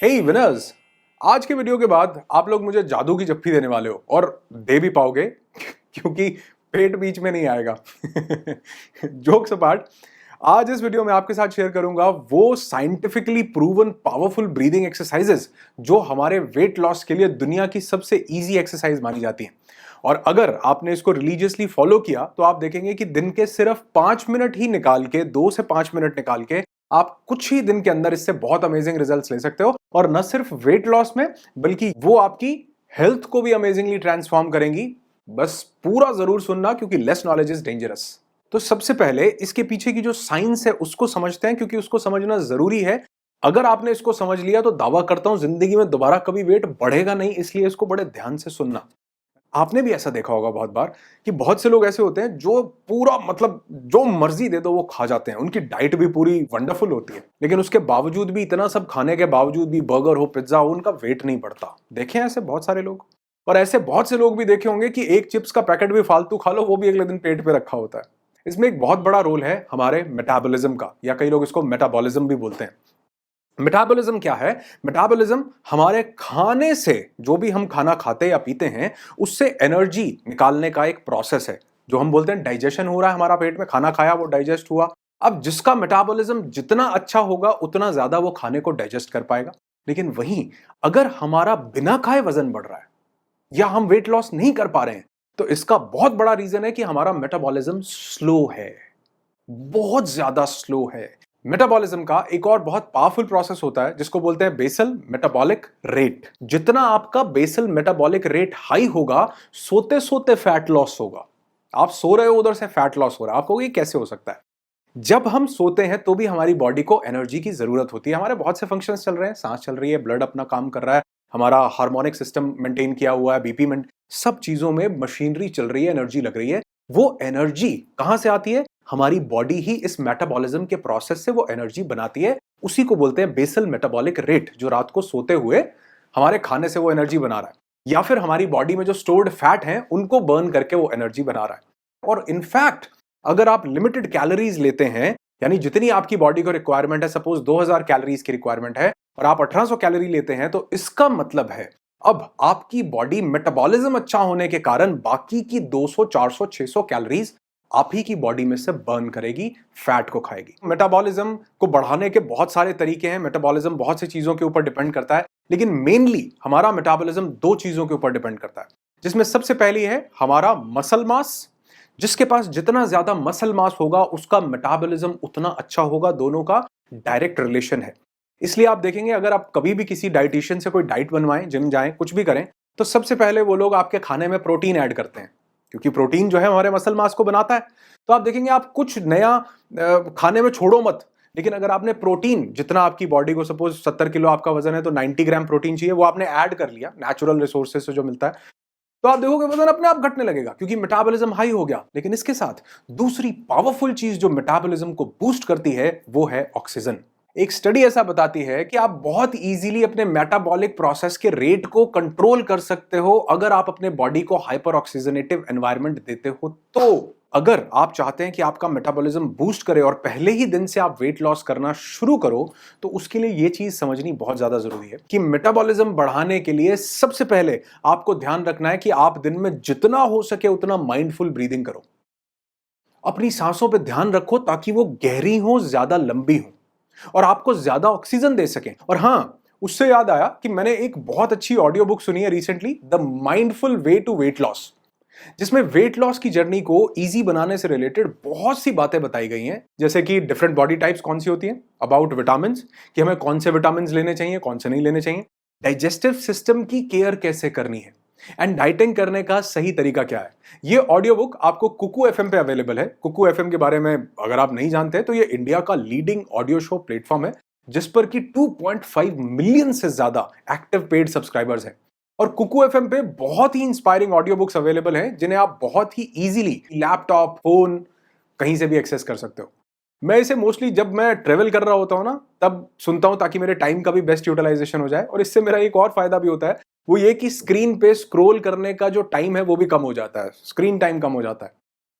हे winners, आज के video के बाद आप लोग मुझे जादू की जप्फी देने वाले हो और दे भी पाओगे क्योंकि पेट बीच में नहीं आएगा। जोक्स अपार्ट, आज इस वीडियो में आपके साथ शेयर करूंगा वो scientifically proven powerful breathing exercises जो हमारे वेट लॉस के लिए दुनिया की सबसे इजी एक्सरसाइज मानी जाती हैं। और अगर आपने इसको रिलीजियसली फॉलो किया तो आप देखेंगे कि दिन के सिर्फ 5 मिनट ही निकाल के 2 से 5 मिनट निकाल के आप कुछ ही दिन के अंदर इससे बहुत अमेजिंग रिजल्ट्स ले सकते हो। और न सिर्फ वेट लॉस में बल्कि वो आपकी हेल्थ को भी अमेजिंगली ट्रांसफॉर्म करेंगी। बस पूरा जरूर सुनना क्योंकि लेस नॉलेज इज डेंजरस। तो सबसे पहले इसके पीछे की जो साइंस है उसको समझते हैं क्योंकि उसको समझना जरूरी है। अगर आपने इसको समझ लिया तो दावा करता हूं जिंदगी में दोबारा कभी वेट बढ़ेगा नहीं, इसलिए इसको बड़े ध्यान से सुनना। आपने भी ऐसा देखा होगा बहुत बार कि बहुत से लोग ऐसे होते हैं जो पूरा मतलब जो मर्जी दे दो वो खा जाते हैं, उनकी डाइट भी पूरी वंडरफुल होती है, लेकिन उसके बावजूद भी, इतना सब खाने के बावजूद भी, बर्गर हो, पिज्जा हो, उनका वेट नहीं बढ़ता। देखे ऐसे बहुत सारे लोग। और ऐसे बहुत से लोग भी देखे होंगे कि एक चिप्स का पैकेट भी फालतू खा लो, वो भी अगले दिन पेट पे रखा होता है। इसमें एक बहुत बड़ा रोल है हमारे मेटाबॉलिज्म का, या कई लोग इसको मेटाबॉलिज्म भी बोलते हैं। मेटाबॉलिज्म क्या है? मेटाबॉलिज्म हमारे खाने से, जो भी हम खाना खाते या पीते हैं, उससे एनर्जी निकालने का एक प्रोसेस है जो हम बोलते हैं डाइजेशन हो रहा है हमारा पेट में, खाना खाया वो डाइजेस्ट हुआ। अब जिसका मेटाबॉलिज्म जितना अच्छा होगा उतना ज्यादा वो खाने को डाइजेस्ट कर पाएगा। लेकिन वहीं अगर हमारा बिना खाए वजन बढ़ रहा है या हम वेट लॉस नहीं कर पा रहे हैं तो इसका बहुत बड़ा रीजन है कि हमारा मेटाबॉलिज्म स्लो है, बहुत ज्यादा स्लो है। मेटाबॉलिज्म का एक और बहुत पावरफुल प्रोसेस होता है जिसको बोलते हैं बेसल मेटाबॉलिक रेट। जितना आपका बेसल मेटाबॉलिक रेट हाई होगा, सोते सोते फैट लॉस होगा। आप सो रहे हो, उधर से फैट लॉस हो रहा है, आप कहोगे कैसे हो सकता है? जब हम सोते हैं तो भी हमारी बॉडी को एनर्जी की जरूरत होती है। हमारे बहुत से फंक्शंस चल रहे हैं, सांस चल रही है, ब्लड अपना काम कर रहा है, हमारा हार्मोनिक सिस्टम मेंटेन किया हुआ है, बीपी में, सब चीजों में मशीनरी चल रही है, एनर्जी लग रही है। वो एनर्जी कहां से आती है? हमारी बॉडी ही इस मेटाबॉलिज्म के प्रोसेस से वो एनर्जी बनाती है। उसी को बोलते हैं बेसल मेटाबॉलिक रेट, जो रात को सोते हुए हमारे खाने से वो एनर्जी बना रहा है, या फिर हमारी बॉडी में जो स्टोर्ड फैट है उनको बर्न करके वो एनर्जी बना रहा है। और इनफैक्ट अगर आप लिमिटेड कैलोरीज लेते हैं, यानी जितनी आपकी बॉडी को रिक्वायरमेंट है, सपोज 2000 कैलोरीज की रिक्वायरमेंट है और आप 1800 कैलोरी लेते हैं, तो इसका मतलब है अब आपकी बॉडी मेटाबॉलिज्म अच्छा होने के कारण बाकी की 200, 400, 600 कैलोरीज आप ही की बॉडी में से बर्न करेगी, फैट को खाएगी। मेटाबॉलिज्म को बढ़ाने के बहुत सारे तरीके हैं। मेटाबॉलिज्म बहुत सी चीजों के ऊपर डिपेंड करता है, लेकिन मेनली हमारा मेटाबॉलिज्म दो चीजों के ऊपर डिपेंड करता है, जिसमें सबसे पहली है हमारा मसल मास। जिसके पास जितना ज्यादा मसल मास होगा उसका मेटाबॉलिज्म उतना अच्छा होगा। दोनों का डायरेक्ट रिलेशन है। इसलिए आप देखेंगे अगर आप कभी भी किसी डाइटिशियन से कोई डाइट बनवाएं, जिम जाएं, कुछ भी करें, तो सबसे पहले वो लोग आपके खाने में प्रोटीन ऐड करते हैं, क्योंकि प्रोटीन जो है हमारे मसल मास को बनाता है। तो आप देखेंगे आप कुछ नया खाने में छोड़ो मत, लेकिन अगर आपने प्रोटीन, जितना आपकी बॉडी को, सपोज 70 किलो आपका वजन है तो 90 ग्राम प्रोटीन चाहिए, वो आपने ऐड कर लिया नेचुरल रिसोर्सेज से जो मिलता है, तो आप देखोगे वजन अपने आप घटने लगेगा क्योंकि मेटाबॉलिज्म हाई हो गया। लेकिन इसके साथ दूसरी पावरफुल चीज जो मेटाबॉलिज्म को बूस्ट करती है वो है ऑक्सीजन। एक स्टडी ऐसा बताती है कि आप बहुत इजीली अपने मेटाबॉलिक प्रोसेस के रेट को कंट्रोल कर सकते हो अगर आप अपने बॉडी को हाइपर ऑक्सीजनेटिव एनवायरनमेंट देते हो। तो अगर आप चाहते हैं कि आपका मेटाबॉलिज्म बूस्ट करे और पहले ही दिन से आप वेट लॉस करना शुरू करो, तो उसके लिए यह चीज समझनी बहुत ज्यादा जरूरी है कि मेटाबॉलिज्म बढ़ाने के लिए सबसे पहले आपको ध्यान रखना है कि आप दिन में जितना हो सके उतना माइंडफुल ब्रीदिंग करो। अपनी सांसों पर ध्यान रखो ताकि वो गहरी हो, ज्यादा लंबी हो और आपको ज्यादा ऑक्सीजन दे सके। और हां, उससे याद आया कि मैंने एक बहुत अच्छी ऑडियो बुक सुनी है recently, the mindful way to weight loss, जिसमें वेट लॉस की जर्नी को इजी बनाने से रिलेटेड बहुत सी बातें बताई गई हैं। जैसे कि डिफरेंट बॉडी टाइप्स कौन सी होती हैं, अबाउट विटामिन, कि हमें कौन से विटामिन लेने चाहिए, कौन से नहीं लेने चाहिए, डाइजेस्टिव सिस्टम की केयर कैसे करनी है, एंड डाइटिंग करने का सही तरीका क्या है। ये ऑडियो बुक आपको कुकू एफएम पे अवेलेबल है। कुकू एफएम के बारे में अगर आप नहीं जानते तो ये इंडिया का लीडिंग ऑडियो शो प्लेटफॉर्म है, जिस पर कि 2.5 मिलियन से ज्यादा एक्टिव पेड सब्सक्राइबर्स हैं। और कुकू एफएम पे बहुत ही इंस्पायरिंग ऑडियो बुक्स अवेलेबल हैं जिन्हें आप बहुत ही इजीली लैपटॉप, फोन, कहीं से भी एक्सेस कर सकते हो। मैं इसे मोस्टली जब मैं ट्रेवल कर रहा होता हूं ना तब सुनता हूं, ताकि मेरे टाइम का भी बेस्ट यूटिलाइजेशन हो जाए। और इससे मेरा एक और फायदा भी होता है, वो ये कि स्क्रीन पे स्क्रॉल करने का जो टाइम है वो भी कम हो जाता है, स्क्रीन टाइम कम हो जाता है।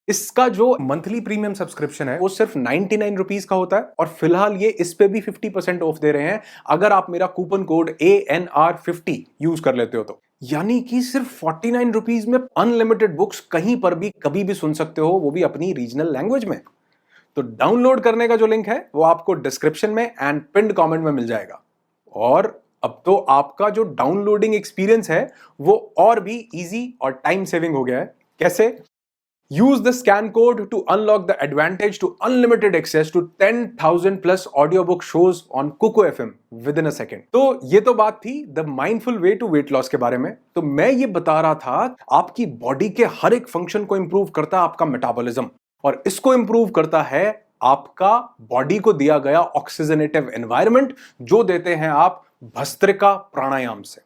इसका जो मंथली प्रीमियम सब्सक्रिप्शन है वो सिर्फ 99 रुपीज का होता है और फिलहाल ये इस पे भी 50% ऑफ दे रहे हैं अगर आप मेरा कूपन कोड ANR50 यूज कर लेते हो तो। यानी कि सिर्फ 49 रुपीज में अनलिमिटेड बुक्स कहीं पर भी कभी भी सुन सकते हो, वो भी अपनी रीजनल लैंग्वेज में। तो डाउनलोड करने का जो लिंक है वो आपको डिस्क्रिप्शन में एंड पिन्ड कमेंट में मिल जाएगा। और अब तो आपका जो डाउनलोडिंग एक्सपीरियंस है वो और भी इजी और टाइम सेविंग हो गया है। कैसे? Use the scan code to unlock the advantage to unlimited access to 10,000 plus audiobook shows on Kuku FM within a second। तो ये तो बात थी the mindful way to weight loss के बारे में। तो मैं ये बता रहा था आपकी बॉडी के हर एक फंक्शन को इंप्रूव करता है आपका मेटाबॉलिज्म, और इसको इंप्रूव करता है आपका बॉडी को दिया गया ऑक्सीजनेटिव एनवायरनमेंट जो देते हैं आप भस्त्रिका प्राणायाम से।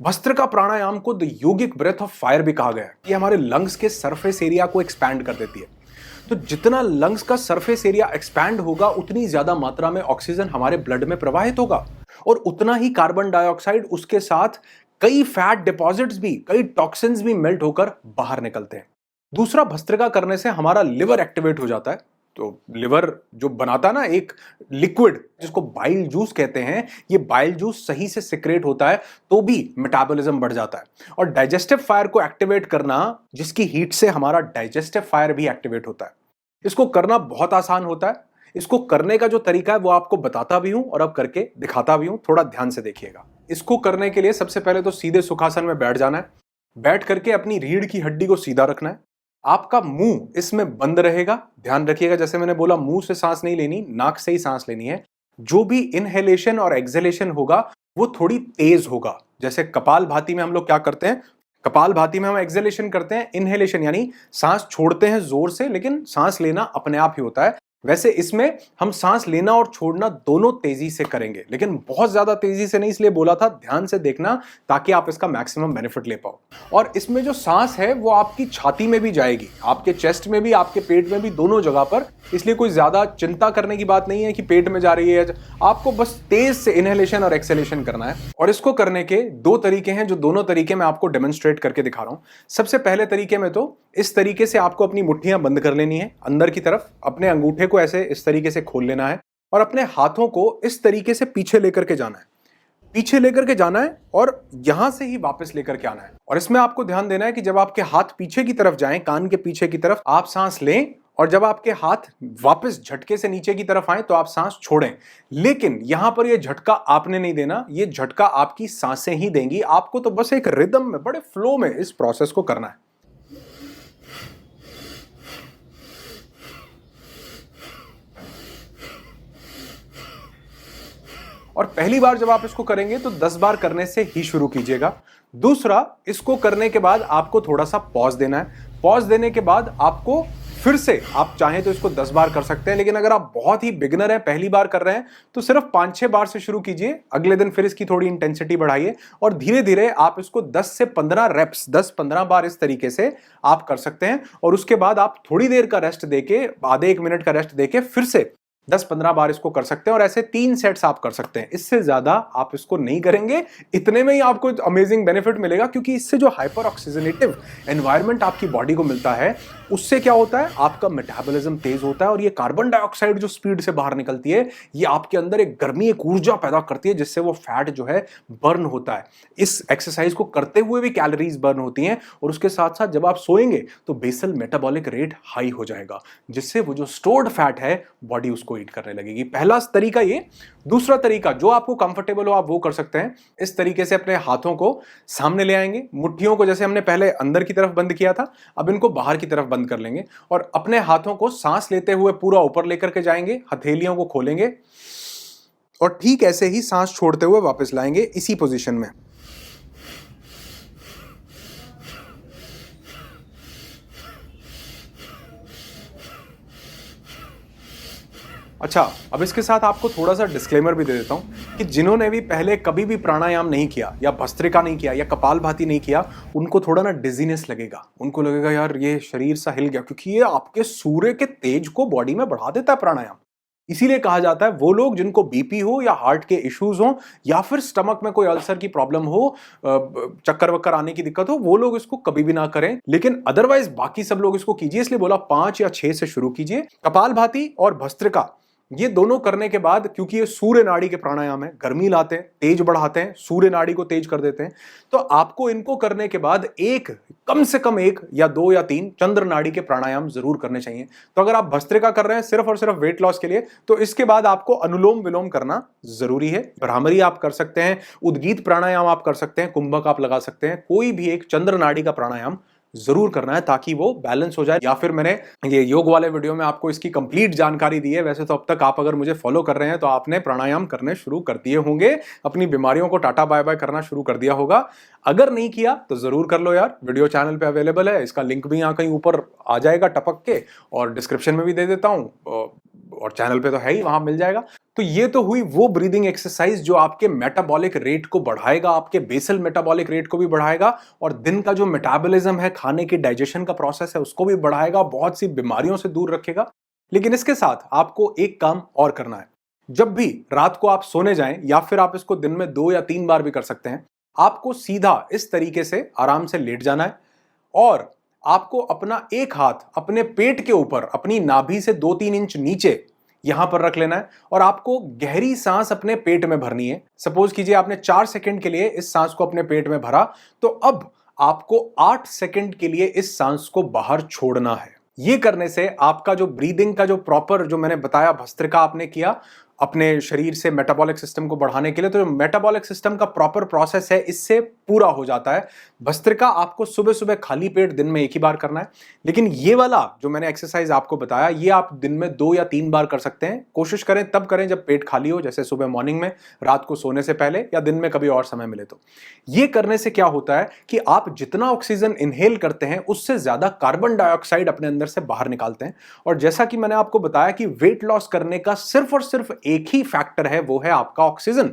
भस्त्रिका प्राणायाम को the yogic breath of fire भी कहा गया है। ये हमारे लंग्स के सरफेस एरिया को एक्सपैंड कर देती है। तो जितना लंग्स का सरफेस एरिया एक्सपैंड होगा उतनी ज्यादा मात्रा में ऑक्सीजन हमारे ब्लड में प्रवाहित होगा और उतना ही कार्बन डाइऑक्साइड, उसके साथ कई फैट डिपॉजिट्स भी, कई टॉक्सिन्स भी मेल्ट होकर बाहर निकलते हैं। दूसरा, भस्त्रिका करने से हमारा लिवर एक्टिवेट हो जाता है। तो लिवर जो बनाता है ना एक लिक्विड जिसको बाइल जूस कहते हैं, ये बाइल जूस सही से सिक्रेट होता है तो भी मेटाबॉलिज्म बढ़ जाता है। और डाइजेस्टिव फायर को एक्टिवेट करना, जिसकी हीट से हमारा डाइजेस्टिव फायर भी एक्टिवेट होता है। इसको करना बहुत आसान होता है। इसको करने का जो तरीका है वो आपको बताता भी हूं और अब करके दिखाता भी हूं, थोड़ा ध्यान से देखिएगा। इसको करने के लिए सबसे पहले तो सीधे सुखासन में बैठ जाना है। बैठ करके अपनी रीढ़ की हड्डी को सीधा रखना है। आपका मुंह इसमें बंद रहेगा। ध्यान रखिएगा, जैसे मैंने बोला मुंह से सांस नहीं लेनी, नाक से ही सांस लेनी है। जो भी इनहेलेशन और एक्सहेलेशन होगा वो थोड़ी तेज होगा। जैसे कपालभाति में हम लोग क्या करते हैं, कपालभाति में हम एक्सहेलेशन करते हैं, इनहेलेशन यानी सांस छोड़ते हैं जोर से लेकिन सांस लेना अपने आप ही होता है। वैसे इसमें हम सांस लेना और छोड़ना दोनों तेजी से करेंगे, लेकिन बहुत ज्यादा तेजी से नहीं, इसलिए बोला था ध्यान से देखना ताकि आप इसका मैक्सिमम बेनिफिट ले पाओ। और इसमें जो सांस है वो आपकी छाती में भी जाएगी, आपके चेस्ट में भी, आपके पेट में भी, दोनों जगह पर। इसलिए कोई ज्यादा चिंता करने की बात नहीं है कि पेट में जा रही है, आपको बस तेज से इनहेलेशन और एक्सहेलेशन करना है। और इसको करने के दो तरीके हैं, जो दोनों तरीके मैं आपको डेमोन्स्ट्रेट करके दिखा रहा हूं। सबसे पहले तरीके में तो इस तरीके से आपको अपनी मुट्ठियां बंद कर लेनी है अंदर की तरफ, अपने अंगूठे को ऐसे इस तरीके से खोल लेना है और अपने हाथों को इस तरीके से पीछे लेकर के जाना है, पीछे लेकर के जाना है और यहां से ही वापस लेकर के आना है। और इसमें आपको ध्यान देना है कि जब आपके हाथ पीछे की तरफ जाएं, कान के पीछे की तरफ, आप सांस लें, और जब आपके हाथ वापस झटके से नीचे की तरफ आए तो आप सांस छोड़ें। लेकिन यहां पर यह झटका आपने नहीं देना, यह झटका आपकी सांसें ही देंगी। आपको तो बस एक रिदम में, बड़े फ्लो में इस प्रोसेस को करना है। और पहली बार जब आप इसको करेंगे तो 10 बार करने से ही शुरू कीजिएगा। दूसरा, इसको करने के बाद आपको थोड़ा सा पॉज देना है। पॉज देने के बाद आपको फिर से, आप चाहें तो इसको 10 बार कर सकते हैं, लेकिन अगर आप बहुत ही बिगिनर हैं, पहली बार कर रहे हैं, तो सिर्फ 5-6 बार से शुरू कीजिए। अगले दिन फिर इसकी थोड़ी इंटेंसिटी बढ़ाइए और धीरे धीरे आप इसको 10 से 15 रेप्स, 10-15 बार इस तरीके से आप कर सकते हैं। और उसके बाद आप थोड़ी देर का रेस्ट देके, आधे 1 मिनट का रेस्ट देके फिर से 10-15 बार इसको कर सकते हैं। और ऐसे 3 सेट्स आप कर सकते हैं, इससे ज्यादा आप इसको नहीं करेंगे। इतने में ही आपको अमेजिंग बेनिफिट मिलेगा, क्योंकि इससे जो हाइपर ऑक्सीजनेटिव एनवायरनमेंट आपकी बॉडी को मिलता है, उससे क्या होता है, आपका मेटाबॉलिज्म तेज होता है और ये कार्बन डाइऑक्साइड जो स्पीड से बाहर निकलती है, ये आपके अंदर एक गर्मी, एक ऊर्जा पैदा करती है, जिससे वो फैट जो है बर्न होता है। इस एक्सरसाइज को करते हुए भी कैलोरीज बर्न होती हैं और उसके साथ साथ जब आप सोएंगे तो बेसल मेटाबॉलिक रेट हाई हो जाएगा, जिससे वो जो स्टोर्ड फैट है बॉडी उसको ईट करने लगेगी। पहला तरीका ये। दूसरा तरीका, जो आपको कंफर्टेबल हो आप वो कर सकते हैं। इस तरीके से अपने हाथों को सामने ले आएंगे, मुट्ठियों को जैसे हमने पहले अंदर की तरफ बंद किया था, अब इनको बाहर की तरफ बंद कर लेंगे और अपने हाथों को सांस लेते हुए पूरा ऊपर लेकर के जाएंगे, हथेलियों को खोलेंगे और ठीक ऐसे ही सांस छोड़ते हुए वापस लाएंगे इसी पोजीशन में। अच्छा, अब इसके साथ आपको थोड़ा सा डिस्क्लेमर भी दे देता हूं कि जिन्होंने भी पहले कभी भी प्राणायाम नहीं किया या भस्त्रिका नहीं किया या कपालभाति नहीं किया, उनको थोड़ा ना डिजीनेस लगेगा। उनको लगेगा यार ये शरीर सा हिल गया, क्योंकि ये आपके सूर्य के तेज को बॉडी में बढ़ा देता है प्राणायाम। इसीलिए कहा जाता है वो लोग जिनको बीपी हो या हार्ट के इश्यूज हो या फिर स्टमक में कोई अल्सर की प्रॉब्लम हो, चक्कर वक्कर आने की दिक्कत हो, वो लोग इसको कभी भी ना करें। लेकिन अदरवाइज बाकी सब लोग इसको कीजिए, इसलिए बोला 5 या 6 से शुरू कीजिए। कपालभाति और भस्त्रिका ये दोनों करने के बाद, क्योंकि ये सूर्य नाड़ी के प्राणायाम है, गर्मी लाते हैं, तेज बढ़ाते हैं, सूर्य नाड़ी को तेज कर देते हैं, तो आपको इनको करने के बाद कम से कम 1 या 2 या 3 चंद्र नाड़ी के प्राणायाम जरूर करने चाहिए। तो अगर आप भस्त्रिका कर रहे हैं सिर्फ और सिर्फ वेट लॉस के लिए, तो इसके बाद आपको अनुलोम विलोम करना जरूरी है। भ्रामरी आप कर सकते हैं, उद्गीत प्राणायाम आप कर सकते हैं, कुंभक आप लगा सकते हैं, कोई भी एक चंद्र नाड़ी का प्राणायाम जरूर करना है ताकि वो बैलेंस हो जाए। या फिर मैंने ये योग वाले वीडियो में आपको इसकी कंप्लीट जानकारी दी है। वैसे तो अब तक आप अगर मुझे फॉलो कर रहे हैं तो आपने प्राणायाम करने शुरू कर दिए होंगे, अपनी बीमारियों को टाटा बाय बाय करना शुरू कर दिया होगा। अगर नहीं किया तो जरूर कर लो यार, वीडियो चैनल पे अवेलेबल है, इसका लिंक भी यहाँ कहीं ऊपर आ जाएगा टपक के, और डिस्क्रिप्शन में भी दे देता हूं, और चैनल पे तो है ही, वहां मिल जाएगा। तो ये तो हुई वो ब्रीदिंग एक्सरसाइज जो आपके मेटाबॉलिक रेट को बढ़ाएगा, आपके बेसल मेटाबॉलिक रेट को भी बढ़ाएगा, और दिन का जो मेटाबॉलिज्म है, खाने की डाइजेशन का प्रोसेस है, उसको भी बढ़ाएगा, बहुत सी बीमारियों से दूर रखेगा। लेकिन इसके साथ आपको एक काम और करना है। जब भी रात को आप सोने जाएं, या फिर आप इसको दिन में 2 या 3 बार भी कर सकते हैं, आपको सीधा इस तरीके से आराम से लेट जाना है, और आपको अपना एक हाथ अपने पेट के ऊपर, अपनी नाभि से 2-3 इंच नीचे यहां पर रख लेना है, और आपको गहरी सांस अपने पेट में भरनी है। सपोज कीजिए आपने 4 सेकंड के लिए इस सांस को अपने पेट में भरा, तो अब आपको 8 सेकंड के लिए इस सांस को बाहर छोड़ना है। ये करने से आपका जो ब्रीदिंग का जो प्रॉपर, जो मैंने बताया भस्त्रिका आपने किया अपने शरीर से मेटाबॉलिक सिस्टम को बढ़ाने के लिए, तो जो मेटाबॉलिक सिस्टम का प्रॉपर प्रोसेस है इससे पूरा हो जाता है। भस्त्रिका आपको सुबह सुबह खाली पेट दिन में 1 ही बार करना है। लेकिन ये वाला जो मैंने एक्सरसाइज आपको बताया, ये आप दिन में 2 या 3 बार कर सकते हैं। कोशिश करें तब करें जब पेट खाली हो, जैसे सुबह मॉर्निंग में, रात को सोने से पहले, या दिन में कभी और समय मिले तो। ये करने से क्या होता है कि आप जितना ऑक्सीजन इनहेल करते हैं उससे ज्यादा कार्बन डाइऑक्साइड अपने अंदर से बाहर निकालते हैं। और जैसा कि मैंने आपको बताया कि वेट लॉस करने का सिर्फ और सिर्फ एक ही फैक्टर है, वो है आपका ऑक्सीजन।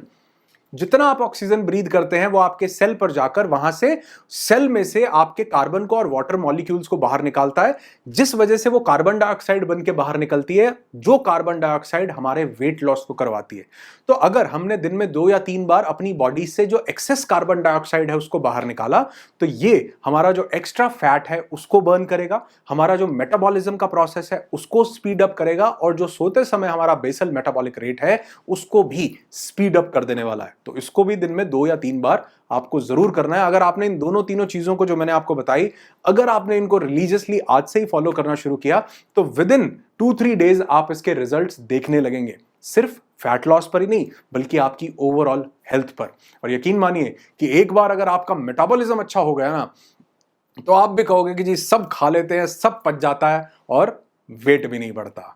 जितना आप ऑक्सीजन ब्रीथ करते हैं वो आपके सेल पर जाकर वहां से सेल में से आपके कार्बन को और वाटर मॉलिक्यूल्स को बाहर निकालता है, जिस वजह से वो कार्बन डाइऑक्साइड बन के बाहर निकलती है, जो कार्बन डाइऑक्साइड हमारे वेट लॉस को करवाती है। तो अगर हमने दिन में 2 या 3 बार अपनी बॉडी से जो एक्सेस कार्बन डाइऑक्साइड है उसको बाहर निकाला, तो ये हमारा जो एक्स्ट्रा फैट है उसको बर्न करेगा, हमारा जो मेटाबॉलिज्म का प्रोसेस है उसको स्पीड अप करेगा, और जो सोते समय हमारा बेसल मेटाबॉलिक रेट है उसको भी स्पीड अप कर देने वाला है। तो इसको भी दिन में 2 या 3 बार आपको जरूर करना है। अगर आपने इन दोनों तीनों चीजों को जो मैंने आपको बताई, अगर आपने इनको रिलीजियसली आज से ही फॉलो करना शुरू किया, तो विद इन 2-3 डेज आप इसके रिजल्ट्स देखने लगेंगे। सिर्फ फैट लॉस पर ही नहीं, बल्कि आपकी ओवरऑल हेल्थ पर। और यकीन मानिए कि एक बार अगर आपका मेटाबॉलिज्म अच्छा हो गया ना, तो आप भी कहोगे कि जी सब खा लेते हैं, सब पच जाता है और वेट भी नहीं बढ़ता।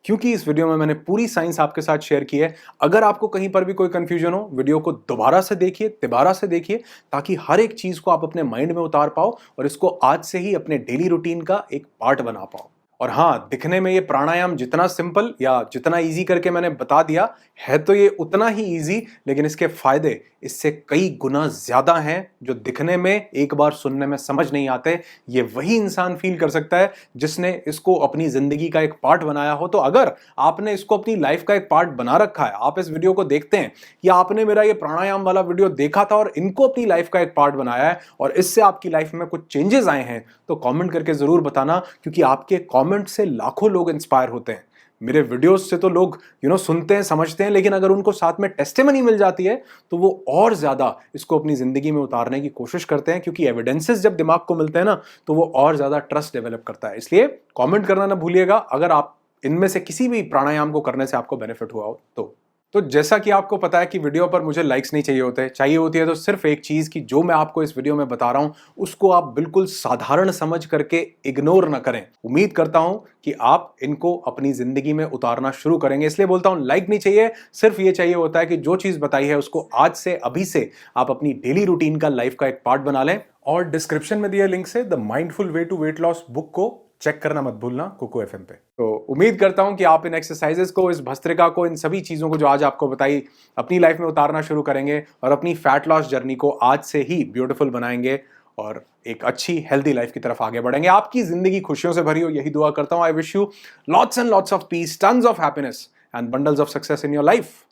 क्योंकि इस वीडियो में मैंने पूरी साइंस आपके साथ शेयर की है। अगर आपको कहीं पर भी कोई कंफ्यूजन हो, वीडियो को दोबारा से देखिए, तिबारा से देखिए, ताकि हर एक चीज को आप अपने माइंड में उतार पाओ और इसको आज से ही अपने डेली रूटीन का एक पार्ट बना पाओ। और हाँ, दिखने में ये प्राणायाम जितना सिंपल या जितना इजी करके मैंने बता दिया है, तो ये उतना ही इजी, लेकिन इसके फायदे इससे कई गुना ज्यादा हैं, जो दिखने में, एक बार सुनने में समझ नहीं आते। ये वही इंसान फील कर सकता है जिसने इसको अपनी जिंदगी का एक पार्ट बनाया हो। तो अगर आपने इसको अपनी लाइफ का एक पार्ट बना रखा है, आप इस वीडियो को देखते हैं, या आपने मेरा ये प्राणायाम वाला वीडियो देखा था और इनको अपनी लाइफ का एक पार्ट बनाया है, और इससे आपकी लाइफ में कुछ चेंजेस आए हैं, तो कॉमेंट करके जरूर बताना, क्योंकि आपके कमेंट से लाखों लोग इंस्पायर होते हैं। मेरे वीडियोस से तो लोग सुनते हैं, समझते हैं, लेकिन अगर उनको साथ में टेस्टिमनी मिल जाती है तो वो और ज्यादा इसको अपनी जिंदगी में उतारने की कोशिश करते हैं, क्योंकि एविडेंसेस जब दिमाग को मिलते हैं ना, तो वो और ज्यादा ट्रस्ट डेवलप करता है। इसलिए कमेंट करना ना भूलिएगा अगर आप इनमें से किसी भी प्राणायाम को करने से आपको बेनिफिट हुआ हो तो जैसा कि आपको पता है कि वीडियो पर मुझे लाइक्स नहीं चाहिए होते, चाहिए होती है तो सिर्फ एक चीज की, जो मैं आपको इस वीडियो में बता रहा हूं उसको आप बिल्कुल साधारण समझ करके इग्नोर ना करें। उम्मीद करता हूं कि आप इनको अपनी जिंदगी में उतारना शुरू करेंगे। इसलिए बोलता हूं, लाइक नहीं चाहिए, सिर्फ ये चाहिए होता है कि जो चीज बताई है उसको आज से, अभी से आप अपनी डेली रूटीन का, लाइफ का एक पार्ट बना लें। और डिस्क्रिप्शन में दिए लिंक से the mindful way to weight loss book को चेक करना मत भूलना, कुकू एफएम पे। तो उम्मीद करता हूं कि आप इन एक्सरसाइजेस को, इस भस्त्रिका को, इन सभी चीजों को जो आज आपको बताई, अपनी लाइफ में उतारना शुरू करेंगे और अपनी फैट लॉस जर्नी को आज से ही ब्यूटीफुल बनाएंगे और एक अच्छी हेल्दी लाइफ की तरफ आगे बढ़ेंगे। आपकी जिंदगी खुशियों से भरी हो, यही दुआ करता हूं। I wish you lots and lots of peace, tons of happiness and bundles of success in your life.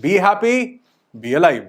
Be happy, be alive.